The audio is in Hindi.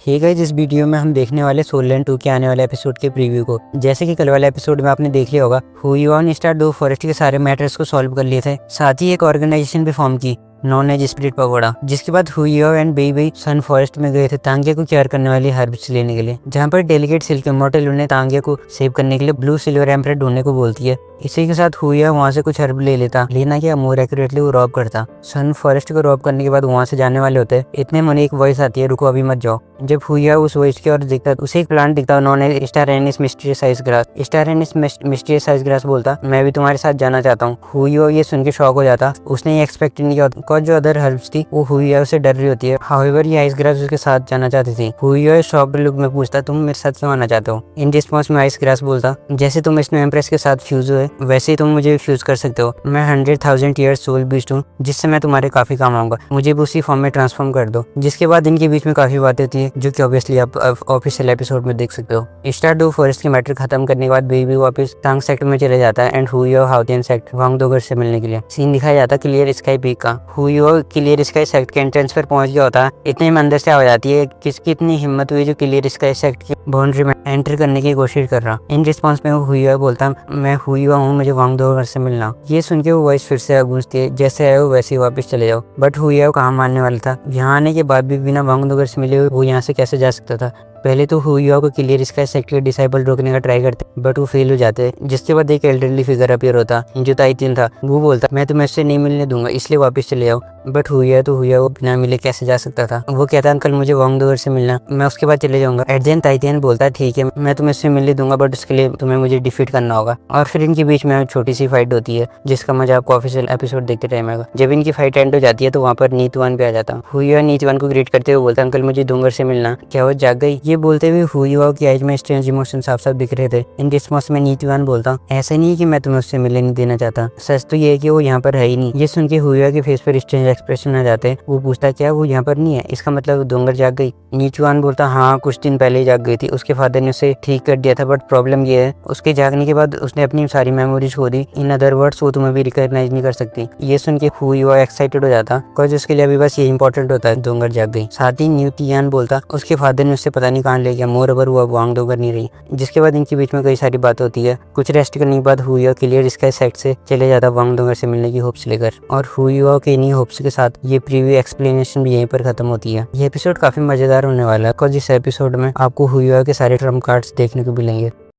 हे गाइस, इस वीडियो में हम देखने वाले सोल लैंड 2 के आने वाले एपिसोड के प्रीव्यू को। जैसे कि कल वाले एपिसोड में आपने देख लिया होगा, हुईओ ने स्टार दो फॉरेस्ट के सारे मैटर्स को सॉल्व कर लिए थे, साथ ही एक ऑर्गेनाइजेशन भी फॉर्म की नॉन एज स्पिरिट पगोड़ा। जिसके बाद हुईओ एंड बेबी सन फॉरेस्ट में गए थे तांगे को केयर करने वाली हर्ब्स लेने के लिए, जहाँ पर डेलीगेट सिल्क इमॉर्टल उन्हें तांगे को सेव करने के लिए ब्लू सिल्वर एम्परर ढूंढने को बोलती है। इसी के साथ हुईओ वहाँ से कुछ हर्ब ले लेता, लेना क्या मोर एक्यूरेटली वो रॉब करता। सन फॉरेस्ट को रॉब करने के बाद वहाँ से जाने वाले होते, इतने में एक वॉइस आती है, रुको अभी मत जाओ। जब हुईओ उस वॉइस की ओर देखता, उसे एक प्लांट दिखता known as star anise mysterious size grass. Star anise mysterious size grass बोलता, मैं भी तुम्हारे साथ जाना चाहता हूँ। हुईओ ये सुन के शॉक हो जाता, उसने एक्सपेक्ट नहीं किया। जो अदर हर्ब्स थी वो हुईओ से डर रही होती है, हाउएवर ये आइस ग्रास उसके साथ जाना चाहती थी। हुईओ शॉक्ड लुक में पूछता, तुम मेरे साथ क्यों आना चाहते हो? इन रिस्पॉन्स में आइस ग्रास बोलता, जैसे तुम स्नो एम्प्रेस के साथ फ्यूज हुए वैसे ही तुम मुझे फ्यूज कर सकते हो। मैं 100,000 ईयर्स सोल बीस्ट हूँ, जिससे मैं तुम्हारे काफी काम आऊंगा, मुझे भी उसी फॉर्म में ट्रांसफॉर्म कर दो। जिसके बाद इनके बीच में काफी बातें होती है, जो कि ऑब्वियसली आप ऑफिशियल एपिसोड में देख सकते हो। स्टार दो फॉरेस्ट के मैटर खत्म करने के बाद बेबी वापस टांग सेक्टर में चले जाता है एंड हुईओ हाउतियन सेक्ट वांगडोगर से मिलने के लिए। सीन दिखाया जाता है क्लियर स्काई पीक का। हुईओ क्लियर स्काई सेक्ट के एंट्रेंस पर पहुंच गया होता है, इतने में अंदर से आ जाती है, किसकी इतनी हिम्मत हुई जो क्लियर स्काई सेक्ट की बाउंड्री में एंटर करने की कोशिश कर रहा। इन रिस्पॉन्स में हुईओ बोलता, मैं हुईओ हूँ, मुझे वांगडोगर से मिलना। ये सुन के वो वॉइस फिर से गूंजती है, जैसे आए हो वैसे ही वापस चले जाओ। बट हुईओ कहाँ मानने वाला था, यहाँ आने के बाद भी बिना वांगडोगर से मिले हुए वो यहाँ से कैसे जा सकता था। पहले तो हुईओ को क्लियर स्काई सेक्टर के डिसाइबल रोकने का ट्राई करते, बट वो फेल हो जाते। जिसके बाद एक एल्डरली फिगर अपीयर होता, जो ताइतिन था। वो बोलता, मैं तुम्हें इससे नहीं मिलने दूंगा, इसलिए वापस चले जाओ। बट हुईओ वो बिना मिले कैसे जा सकता था। वो कहता, अंकल मुझे वांगडोगर से मिलना, मैं उसके बाद चले जाऊंगा। एट द एंड ताइतिन बोलता, ठीक है मैं तुम्हें इससे मिलने दूंगा, बट उसके लिए तुम्हें मुझे डिफीट करना होगा। और फिर इनके बीच में छोटी सी फाइट होती है, जिसका मजा आपको ऑफिशियल एपिसोड देखते टाइम आएगा। जब इनकी फाइट एंड हो जाती है तो वहाँ पर नीतवान भी आ जाता। हुईओ नीतवान को ग्रीट करते हुए बोलता, अंकल मुझे डूंगर से मिलना, क्या वो जाग गई? ये बोलते हुए हुईओ की आइज में स्ट्रेंज इमोशन साफ साफ दिख रहे थे। इन रिस्पॉन्स में नीतवान बोलता, ऐसा नहीं है कि मैं तुम्हें उससे मिलने नहीं देना चाहता, सच तो ये है कि वो यहाँ पर है ही नहीं। ये सुन के हुईओ के फेस पर स्ट्रेंज एक्सप्रेशन आ जाते। वो पूछता, क्या वो यहाँ पर नहीं है? इसका मतलब डोंगर जाग गई? नीतवान बोलता, हाँ कुछ दिन पहले ही जाग गई थी, उसके फादर ने उसे ठीक कर दिया था, बट प्रॉब्लम ये है उसके जागने के बाद उसने अपनी सारी मेमोरीज खो दी। इन अदर वर्ड्स वो तुम्हें भी रिकॉग्नाइज नहीं कर सकती। ये सुन के हुईओ एक्साइटेड हो जाता, बिकॉज उसके लिए अभी बस ये इंपॉर्टेंट होता है, डोंगर जाग गई। साथ ही न्यूतियान बोलता, उसके फादर ने उससे पता नहीं कहाँ ले गया, मोर ओवर वो अब वांगडोगर नहीं रही। जिसके बाद इनके बीच में कई सारी बात होती है। कुछ रेस्ट करने के बाद हुईओ क्लियर स्काई सेक्ट से चले जाता वांगडोगर से मिलने की होप्स लेकर, और हुईओ के इन्हीं होप्स के साथ ये प्रीव्यू एक्सप्लेनेशन भी यहीं पर खत्म होती है। ये एपिसोड काफी मजेदार होने वाला है, बिकॉज इस एपिसोड में आपको हुईओ के सारे ट्रम्प कार्ड्स देखने को मिलेंगे।